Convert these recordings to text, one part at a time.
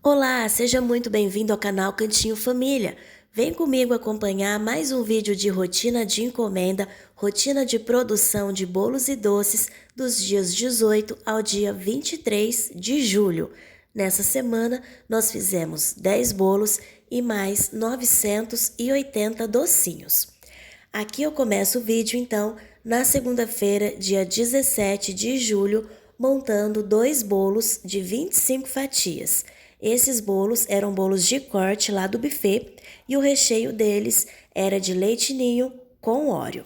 Olá, seja muito bem-vindo ao canal Cantinho Família. Vem comigo acompanhar mais um vídeo de rotina de encomenda, rotina de produção de bolos e doces dos dias 18 ao dia 23 de julho. Nessa semana, nós fizemos 10 bolos e mais 980 docinhos. Aqui eu começo o vídeo, então, na segunda-feira, dia 17 de julho, montando 2 bolos de 25 fatias. Esses bolos eram bolos de corte lá do buffet e o recheio deles era de leite ninho com Oreo.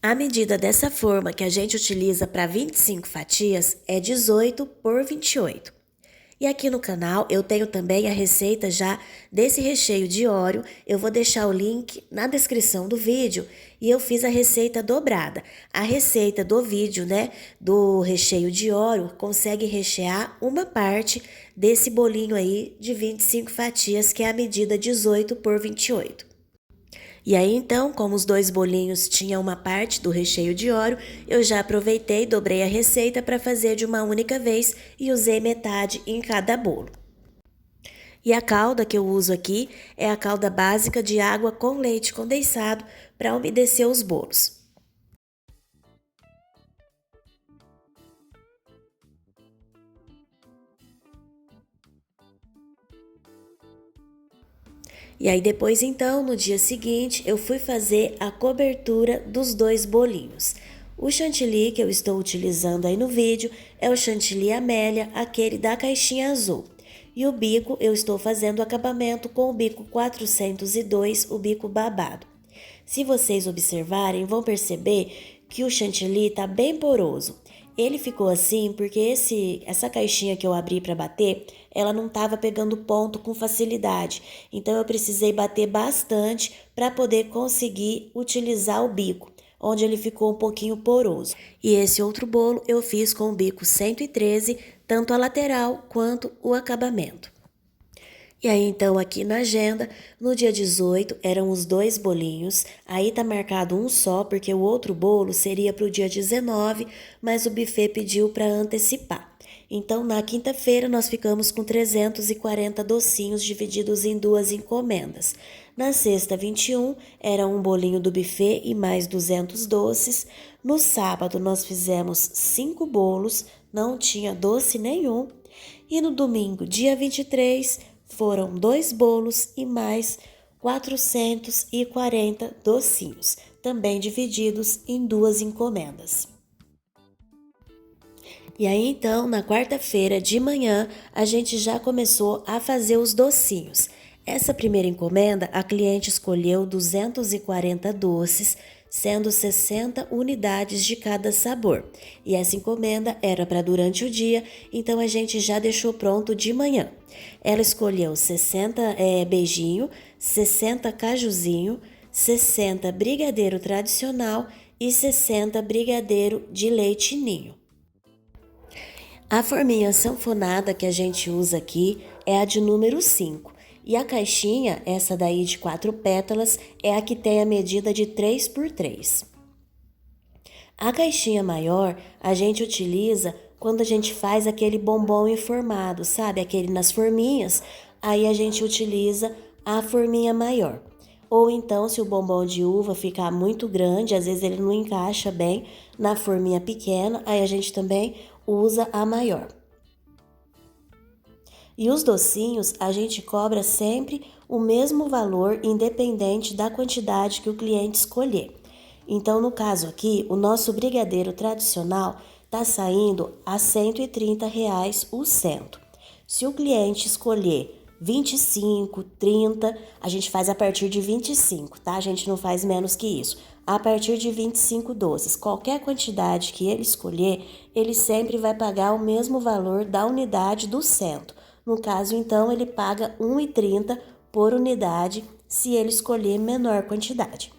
A medida dessa forma que a gente utiliza para 25 fatias é 18 por 28. E aqui no canal eu tenho também a receita já desse recheio de Oreo. Eu vou deixar o link na descrição do vídeo e eu fiz a receita dobrada. A receita do vídeo, do recheio de Oreo, consegue rechear uma parte desse bolinho aí de 25 fatias, que é a medida 18 por 28. E aí então, como os 2 bolinhos tinham uma parte do recheio de Oreo, eu já aproveitei, dobrei a receita para fazer de uma única vez e usei metade em cada bolo. E a calda que eu uso aqui é a calda básica de água com leite condensado para umedecer os bolos. E aí depois então, no dia seguinte, eu fui fazer a cobertura dos 2 bolinhos. O chantilly que eu estou utilizando aí no vídeo é o chantilly Amélia, aquele da caixinha azul. E o bico eu estou fazendo o acabamento com o bico 402, o bico babado. Se vocês observarem, vão perceber que o chantilly tá bem poroso. Ele ficou assim porque essa caixinha que eu abri para bater, ela não estava pegando ponto com facilidade. Então eu precisei bater bastante para poder conseguir utilizar o bico, onde ele ficou um pouquinho poroso. E esse outro bolo eu fiz com o bico 113, tanto a lateral quanto o acabamento. E aí, então, aqui na agenda, no dia 18, eram os 2 bolinhos. Aí tá marcado um só, porque o outro bolo seria para o dia 19, mas o buffet pediu para antecipar. Então, na quinta-feira, nós ficamos com 340 docinhos divididos em 2 encomendas. Na sexta, 21, era um bolinho do buffet e mais 200 doces. No sábado, nós fizemos 5 bolos, não tinha doce nenhum. E no domingo, dia 23, foram 2 bolos e mais 440 docinhos, também divididos em 2 encomendas. E aí então, na quarta-feira de manhã, a gente já começou a fazer os docinhos. Essa primeira encomenda, a cliente escolheu 240 doces, sendo 60 unidades de cada sabor. E essa encomenda era para durante o dia, então a gente já deixou pronto de manhã. Ela escolheu 60 beijinho, 60 cajuzinho, 60 brigadeiro tradicional e 60 brigadeiro de leite ninho. A forminha sanfonada que a gente usa aqui é a de número 5. E a caixinha, essa daí de 4 pétalas, é a que tem a medida de 3 por 3. A caixinha maior a gente utiliza quando a gente faz aquele bombom informado, sabe? Aquele nas forminhas, aí a gente utiliza a forminha maior. Ou então, se o bombom de uva ficar muito grande, às vezes ele não encaixa bem na forminha pequena, aí a gente também usa a maior. E os docinhos a gente cobra sempre o mesmo valor, independente da quantidade que o cliente escolher. Então, no caso aqui, o nosso brigadeiro tradicional está saindo a R$ 130 o cento. Se o cliente escolher 25, 30, a gente faz a partir de 25, tá? A gente não faz menos que isso. A partir de 25 doces, qualquer quantidade que ele escolher, ele sempre vai pagar o mesmo valor da unidade do cento. No caso, então, ele paga R$ 1,30 por unidade se ele escolher menor quantidade.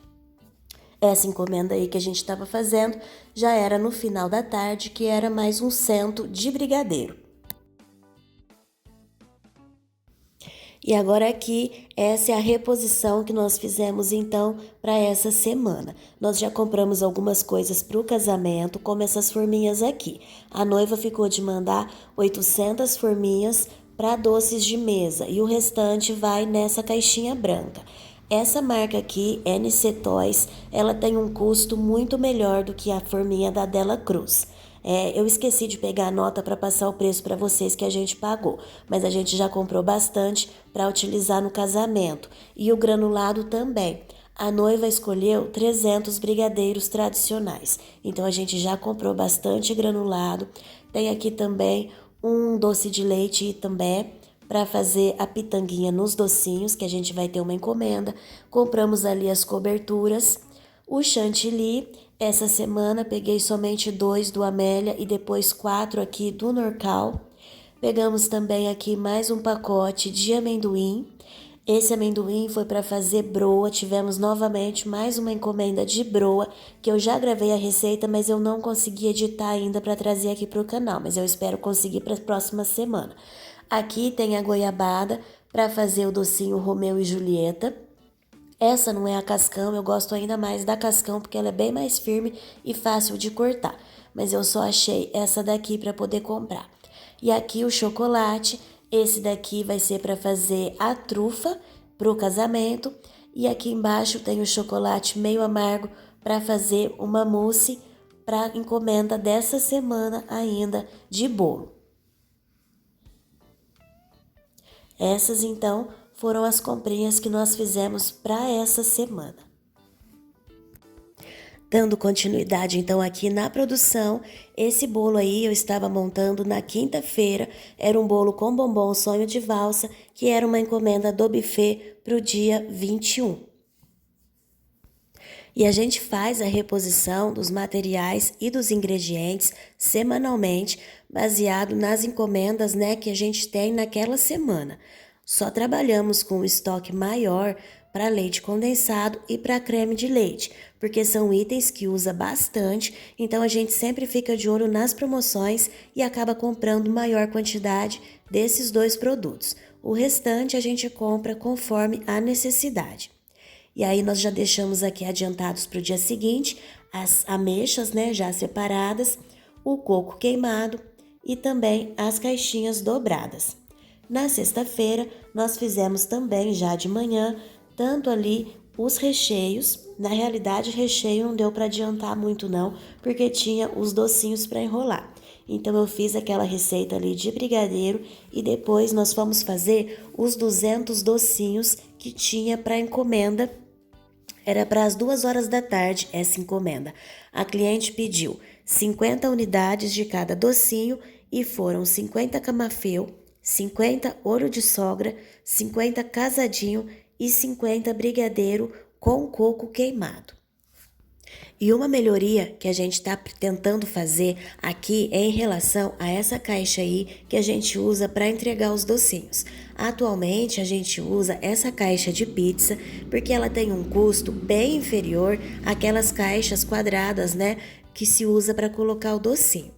Essa encomenda aí que a gente estava fazendo já era no final da tarde, que era mais um cento de brigadeiro. E agora aqui, essa é a reposição que nós fizemos então para essa semana. Nós já compramos algumas coisas para o casamento, como essas forminhas aqui. A noiva ficou de mandar 800 forminhas para doces de mesa e o restante vai nessa caixinha branca. Essa marca aqui, NC Toys, ela tem um custo muito melhor do que a forminha da Dela Cruz. Eu esqueci de pegar a nota para passar o preço para vocês que a gente pagou, mas a gente já comprou bastante para utilizar no casamento. E o granulado também. A noiva escolheu 300 brigadeiros tradicionais, então a gente já comprou bastante granulado. Tem aqui também um doce de leite também para fazer a pitanguinha nos docinhos, que a gente vai ter uma encomenda. Compramos ali as coberturas. O chantilly, essa semana peguei somente 2 do Amélia e depois 4 aqui do Norcal. Pegamos também aqui mais um pacote de amendoim. Esse amendoim foi para fazer broa, tivemos novamente mais uma encomenda de broa, que eu já gravei a receita, mas eu não consegui editar ainda para trazer aqui para o canal, mas eu espero conseguir para a próxima semana. Aqui tem a goiabada para fazer o docinho Romeu e Julieta. Essa não é a cascão, eu gosto ainda mais da cascão porque ela é bem mais firme e fácil de cortar. Mas eu só achei essa daqui para poder comprar. E aqui o chocolate, esse daqui vai ser para fazer a trufa para o casamento. E aqui embaixo tem o chocolate meio amargo para fazer uma mousse para encomenda dessa semana ainda de bolo. Essas então foram as comprinhas que nós fizemos para essa semana. Dando continuidade então aqui na produção, esse bolo aí eu estava montando na quinta-feira, era um bolo com bombom sonho de valsa, que era uma encomenda do buffet para o dia 21. E a gente faz a reposição dos materiais e dos ingredientes semanalmente, baseado nas encomendas, que a gente tem naquela semana. Só trabalhamos com um estoque maior para leite condensado e para creme de leite, porque são itens que usa bastante, então a gente sempre fica de olho nas promoções e acaba comprando maior quantidade desses dois produtos. O restante a gente compra conforme a necessidade. E aí nós já deixamos aqui adiantados para o dia seguinte as ameixas, já separadas, o coco queimado e também as caixinhas dobradas. Na sexta-feira nós fizemos também já de manhã, tanto ali os recheios. Na realidade, recheio não deu para adiantar muito não, porque tinha os docinhos para enrolar. Então eu fiz aquela receita ali de brigadeiro e depois nós fomos fazer os 200 docinhos que tinha para encomenda. Era para as 2 horas da tarde essa encomenda. A cliente pediu 50 unidades de cada docinho e foram 50 camafeu, 50 ouro de sogra, 50 casadinho e 50 brigadeiro com coco queimado. E uma melhoria que a gente está tentando fazer aqui é em relação a essa caixa aí que a gente usa para entregar os docinhos. Atualmente a gente usa essa caixa de pizza porque ela tem um custo bem inferior àquelas caixas quadradas, que se usa para colocar o docinho.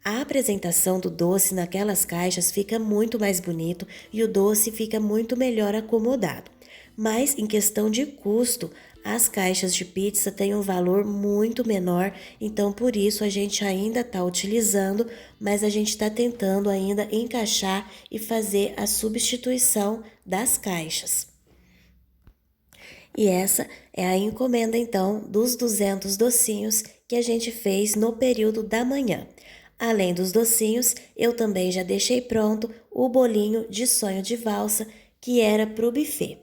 A apresentação do doce naquelas caixas fica muito mais bonito e o doce fica muito melhor acomodado. Mas em questão de custo, as caixas de pizza têm um valor muito menor, então por isso a gente ainda está utilizando, mas a gente está tentando ainda encaixar e fazer a substituição das caixas. E essa é a encomenda então dos 200 docinhos que a gente fez no período da manhã. Além dos docinhos, eu também já deixei pronto o bolinho de sonho de valsa que era para o buffet.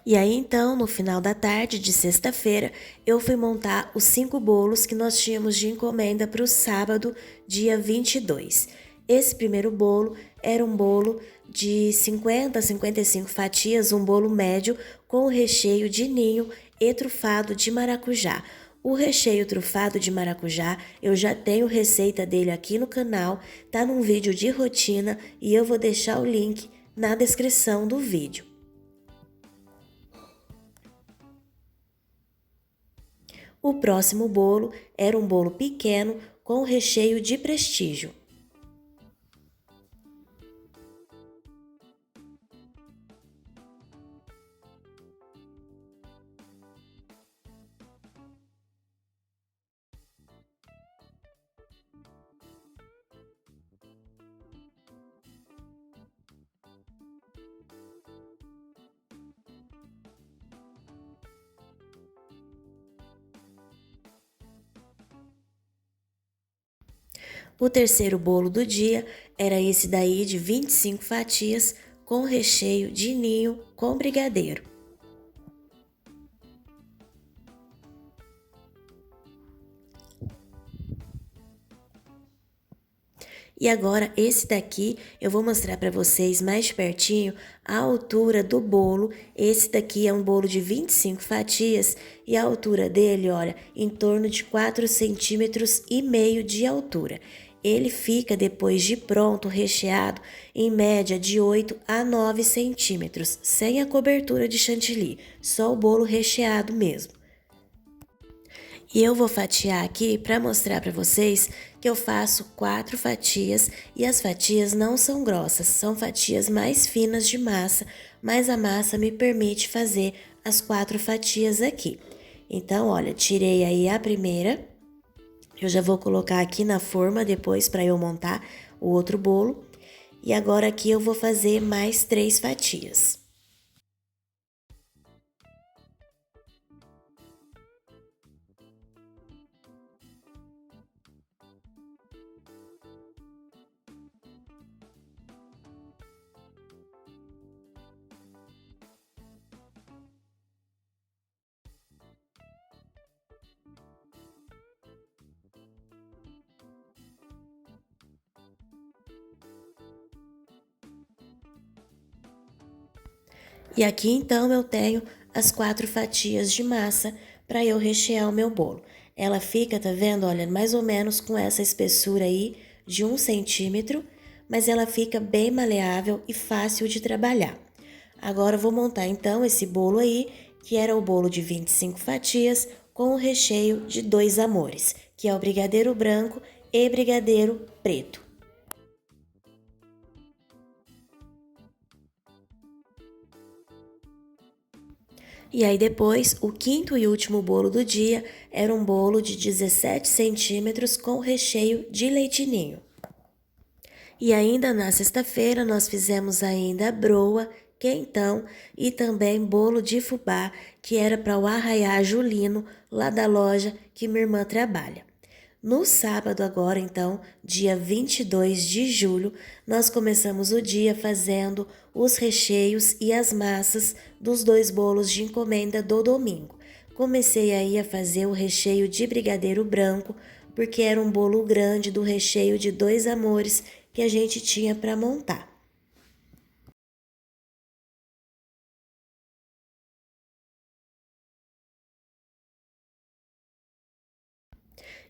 E aí então, no final da tarde de sexta-feira, eu fui montar os 5 bolos que nós tínhamos de encomenda para o sábado, dia 22. Esse primeiro bolo era um bolo de 50 a 55 fatias, um bolo médio com o recheio de ninho e trufado de maracujá. O recheio trufado de maracujá, eu já tenho receita dele aqui no canal, tá num vídeo de rotina e eu vou deixar o link na descrição do vídeo. O próximo bolo era um bolo pequeno com recheio de prestígio. O terceiro bolo do dia era esse daí de 25 fatias com recheio de ninho com brigadeiro. E agora esse daqui eu vou mostrar para vocês mais de pertinho a altura do bolo. Esse daqui é um bolo de 25 fatias e a altura dele, olha, em torno de 4,5 centímetros de altura. Ele fica, depois de pronto, recheado, em média de 8 a 9 centímetros, sem a cobertura de chantilly, só o bolo recheado mesmo. E eu vou fatiar aqui para mostrar para vocês que eu faço 4 fatias e as fatias não são grossas, são fatias mais finas de massa, mas a massa me permite fazer as 4 fatias aqui. Então, olha, tirei aí a primeira, eu já vou colocar aqui na forma depois para eu montar o outro bolo. E agora aqui eu vou fazer mais 3 fatias. E aqui então eu tenho as 4 fatias de massa para eu rechear o meu bolo. Ela fica, tá vendo? Olha, mais ou menos com essa espessura aí de 1 centímetro, mas ela fica bem maleável e fácil de trabalhar. Agora eu vou montar então esse bolo aí, que era o bolo de 25 fatias com o recheio de 2 amores, que é o brigadeiro branco e brigadeiro preto. E aí depois, o quinto e último bolo do dia era um bolo de 17 centímetros com recheio de leite ninho. E ainda na sexta-feira nós fizemos ainda broa, quentão e também bolo de fubá, que era para o arraiá julino lá da loja que minha irmã trabalha. No sábado agora, então, dia 22 de julho, nós começamos o dia fazendo os recheios e as massas dos 2 bolos de encomenda do domingo. Comecei aí a fazer o recheio de brigadeiro branco, porque era um bolo grande do recheio de 2 amores que a gente tinha para montar.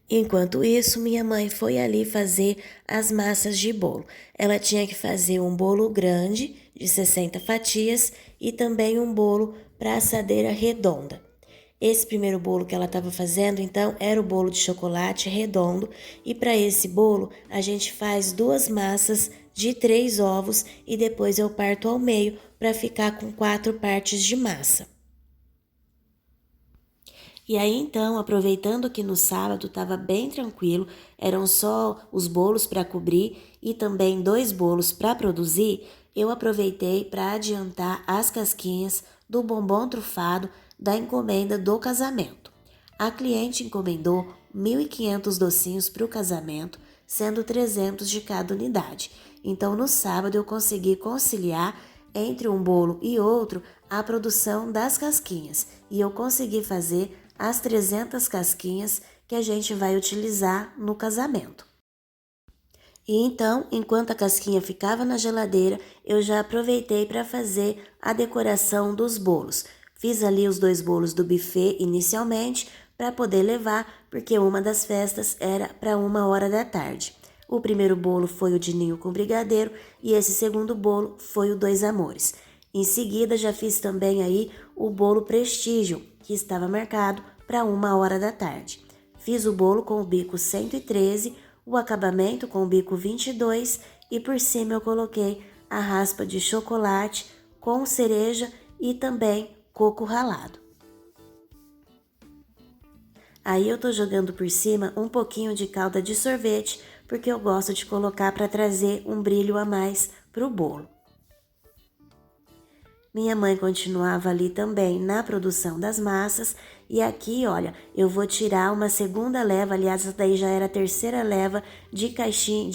Enquanto isso, minha mãe foi ali fazer as massas de bolo. Ela tinha que fazer um bolo grande, de 60 fatias, e também um bolo para assadeira redonda. Esse primeiro bolo que ela estava fazendo, então, era o bolo de chocolate redondo. E para esse bolo, a gente faz 2 massas de 3 ovos e depois eu parto ao meio para ficar com 4 partes de massa. E aí então, aproveitando que no sábado estava bem tranquilo, eram só os bolos para cobrir e também 2 bolos para produzir, eu aproveitei para adiantar as casquinhas do bombom trufado da encomenda do casamento. A cliente encomendou 1.500 docinhos para o casamento, sendo 300 de cada unidade. Então, no sábado eu consegui conciliar entre um bolo e outro a produção das casquinhas e eu consegui fazer as 300 casquinhas que a gente vai utilizar no casamento. E então, enquanto a casquinha ficava na geladeira, eu já aproveitei para fazer a decoração dos bolos. Fiz ali os 2 bolos do buffet inicialmente para poder levar, porque uma das festas era para 1 hora da tarde. O primeiro bolo foi o de ninho com brigadeiro e esse segundo bolo foi o Dois Amores. Em seguida, já fiz também aí o bolo Prestígio, que estava marcado para 1 hora da tarde. Fiz o bolo com o bico 113, o acabamento com o bico 22 e por cima eu coloquei a raspa de chocolate com cereja e também coco ralado. Aí eu tô jogando por cima um pouquinho de calda de sorvete, porque eu gosto de colocar para trazer um brilho a mais pro bolo. Minha mãe continuava ali também na produção das massas e aqui, olha, eu vou tirar uma segunda leva, aliás, essa daí já era a terceira leva de caixinha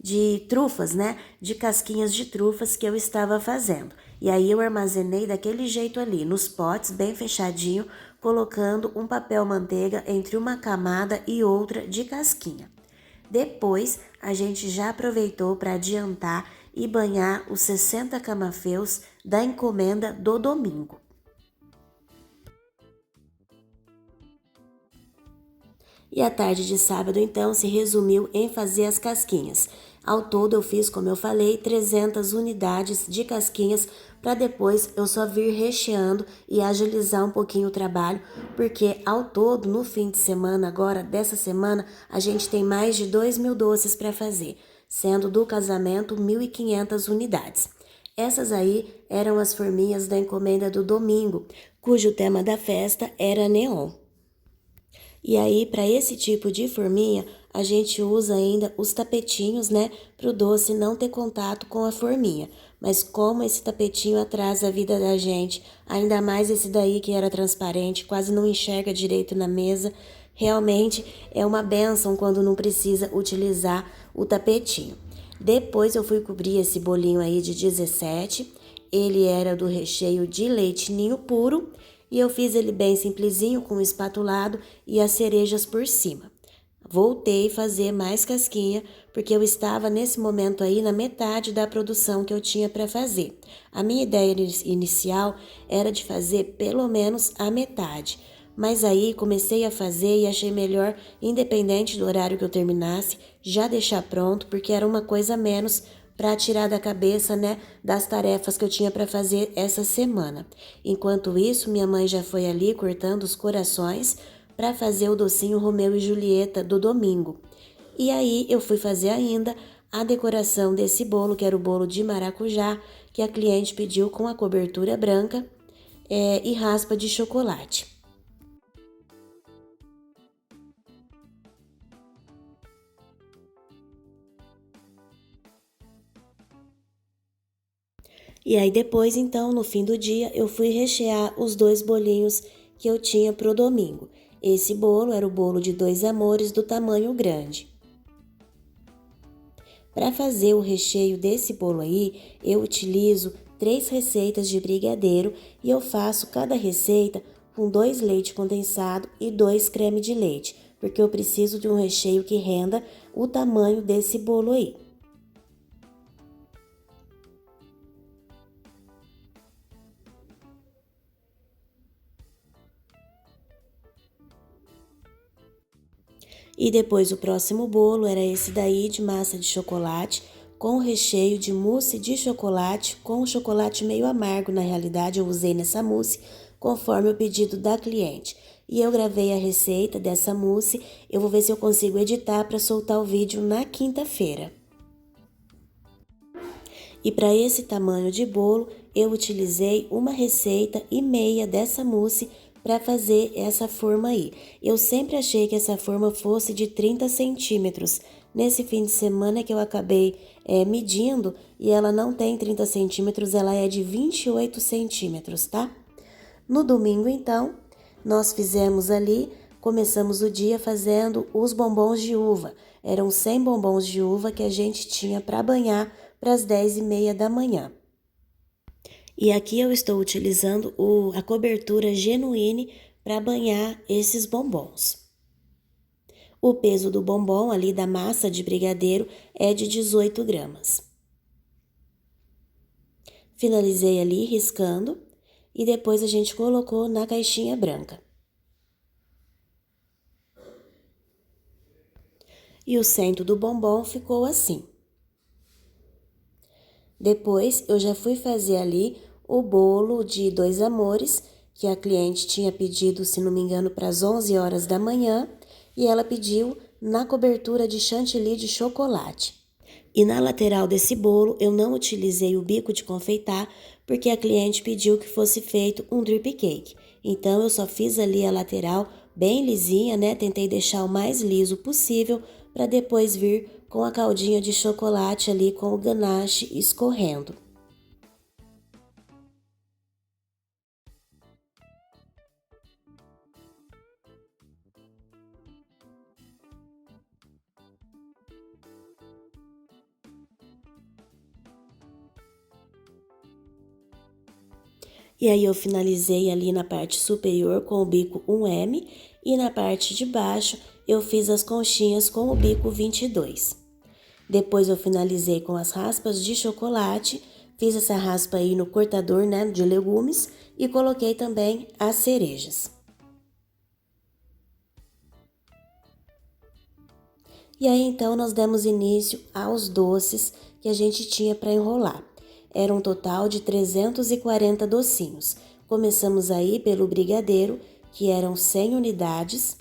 de trufas, né? De casquinhas de trufas que eu estava fazendo. E aí eu armazenei daquele jeito ali, nos potes, bem fechadinho, colocando um papel manteiga entre uma camada e outra de casquinha. Depois, a gente já aproveitou para adiantar e banhar os 60 camafeus da encomenda do domingo. E a tarde de sábado, então, se resumiu em fazer as casquinhas. Ao todo, eu fiz, como eu falei, 300 unidades de casquinhas para depois eu só vir recheando e agilizar um pouquinho o trabalho, porque ao todo, no fim de semana agora, dessa semana, a gente tem mais de 2.000 doces para fazer, sendo do casamento 1.500 unidades. Essas aí eram as forminhas da encomenda do domingo, cujo tema da festa era neon. E aí, para esse tipo de forminha, a gente usa ainda os tapetinhos, né, para o doce não ter contato com a forminha. Mas como esse tapetinho atrasa a vida da gente, ainda mais esse daí que era transparente, quase não enxerga direito na mesa, realmente é uma bênção quando não precisa utilizar o tapetinho. Depois eu fui cobrir esse bolinho aí de 17, ele era do recheio de leite ninho puro, e eu fiz ele bem simplesinho com o espatulado e as cerejas por cima. Voltei a fazer mais casquinha, porque eu estava nesse momento aí na metade da produção que eu tinha para fazer. A minha ideia inicial era de fazer pelo menos a metade, mas aí comecei a fazer e achei melhor, independente do horário que eu terminasse, já deixar pronto, porque era uma coisa a menos para tirar da cabeça, né, das tarefas que eu tinha para fazer essa semana. Enquanto isso, minha mãe já foi ali cortando os corações para fazer o docinho Romeu e Julieta do domingo. E aí eu fui fazer ainda a decoração desse bolo, que era o bolo de maracujá, que a cliente pediu com a cobertura branca e raspa de chocolate. E aí depois, então, no fim do dia, eu fui rechear os 2 bolinhos que eu tinha pro domingo. Esse bolo era o bolo de Dois Amores do tamanho grande. Para fazer o recheio desse bolo aí, eu utilizo 3 receitas de brigadeiro e eu faço cada receita com 2 leite condensado e 2 creme de leite, porque eu preciso de um recheio que renda o tamanho desse bolo aí. E depois o próximo bolo era esse daí de massa de chocolate com recheio de mousse de chocolate com chocolate meio amargo. Na realidade, eu usei nessa mousse conforme o pedido da cliente. E eu gravei a receita dessa mousse. Eu vou ver se eu consigo editar para soltar o vídeo na quinta-feira. E para esse tamanho de bolo, eu utilizei 1,5 receita dessa mousse para fazer essa forma aí. Eu sempre achei que essa forma fosse de 30 centímetros. Nesse fim de semana que eu acabei medindo e ela não tem 30 centímetros, ela é de 28 centímetros, tá? No domingo, então, nós fizemos ali, começamos o dia fazendo os bombons de uva. Eram 100 bombons de uva que a gente tinha para banhar para as 10h30 da manhã. E aqui eu estou utilizando a cobertura Genuine para banhar esses bombons. O peso do bombom ali da massa de brigadeiro é de 18 gramas. Finalizei ali riscando e depois a gente colocou na caixinha branca. e o centro do bombom ficou assim. Depois eu já fui fazer ali o bolo de 2 amores, que a cliente tinha pedido, se não me engano, para as 11 horas da manhã, e ela pediu na cobertura de chantilly de chocolate. E na lateral desse bolo eu não utilizei o bico de confeitar, porque a cliente pediu que fosse feito um drip cake. Então eu só fiz ali a lateral bem lisinha, né? Tentei deixar o mais liso possível para depois vir com a caldinha de chocolate ali com o ganache escorrendo. E aí eu finalizei ali na parte superior com o bico 1M e na parte de baixo eu fiz as conchinhas com o bico 22. Depois eu finalizei com as raspas de chocolate, fiz essa raspa aí no cortador, né, de legumes e coloquei também as cerejas. E aí então nós demos início aos doces que a gente tinha para enrolar. Era um total de 340 docinhos. Começamos aí pelo brigadeiro, que eram 100 unidades.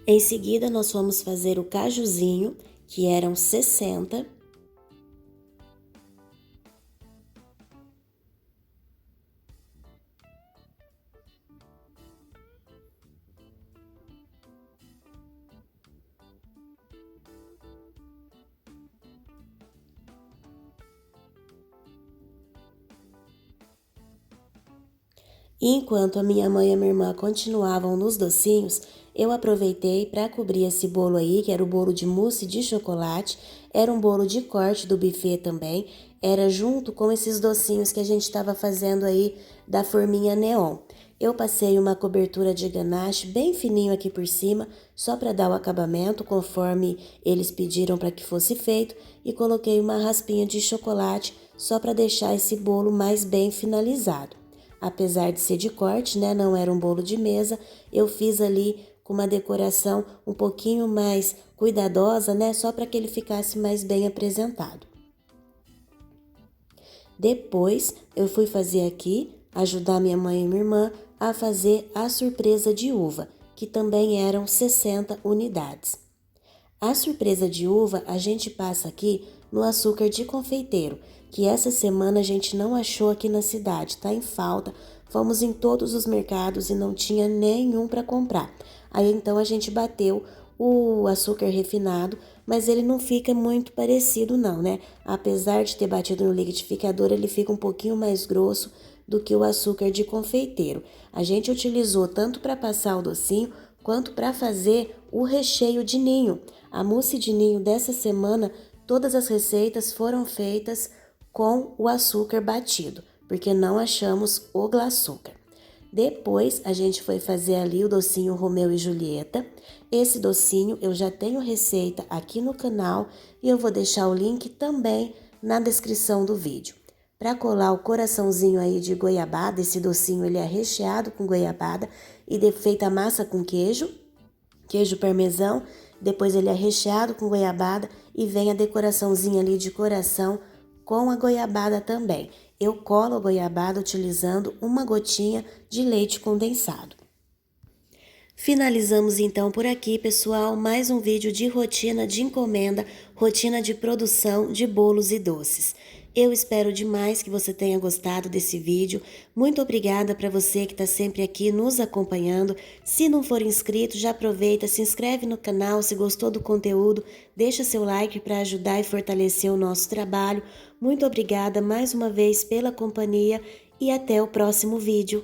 Em seguida, nós fomos fazer o cajuzinho, que eram 60. E enquanto a minha mãe e a minha irmã continuavam nos docinhos, eu aproveitei para cobrir esse bolo aí, que era o bolo de mousse de chocolate, era um bolo de corte do buffet também, era junto com esses docinhos que a gente estava fazendo aí da forminha neon. Eu passei uma cobertura de ganache bem fininho aqui por cima, só para dar o acabamento, conforme eles pediram para que fosse feito, e coloquei uma raspinha de chocolate só para deixar esse bolo mais bem finalizado. Apesar de ser de corte, né, não era um bolo de mesa, eu fiz ali com uma decoração um pouquinho mais cuidadosa, né, só para que ele ficasse mais bem apresentado. Depois, eu fui fazer aqui, ajudar minha mãe e minha irmã a fazer a surpresa de uva, que também eram 60 unidades. A surpresa de uva a gente passa aqui no açúcar de confeiteiro, que essa semana a gente não achou aqui na cidade, tá em falta. Fomos em todos os mercados e não tinha nenhum para comprar. Aí então a gente bateu o açúcar refinado, mas ele não fica muito parecido não, né? Apesar de ter batido no liquidificador, ele fica um pouquinho mais grosso do que o açúcar de confeiteiro. A gente utilizou tanto para passar o docinho quanto para fazer o recheio de ninho. A mousse de ninho dessa semana, todas as receitas foram feitas com o açúcar batido, porque não achamos o glaçúcar. Depois a gente foi fazer ali o docinho Romeu e Julieta. Esse docinho eu já tenho receita aqui no canal e eu vou deixar o link também na descrição do vídeo. Para colar o coraçãozinho aí de goiabada, esse docinho ele é recheado com goiabada e feita a massa com queijo parmesão, depois ele é recheado com goiabada e vem a decoraçãozinha ali de coração com a goiabada também. Eu colo a goiabada utilizando uma gotinha de leite condensado. Finalizamos então por aqui, pessoal, mais um vídeo de rotina de encomenda, rotina de produção de bolos e doces. Eu espero demais que você tenha gostado desse vídeo. Muito obrigada para você que está sempre aqui nos acompanhando. Se não for inscrito, já aproveita, se inscreve no canal. Se gostou do conteúdo, deixa seu like para ajudar e fortalecer o nosso trabalho. Muito obrigada mais uma vez pela companhia e até o próximo vídeo.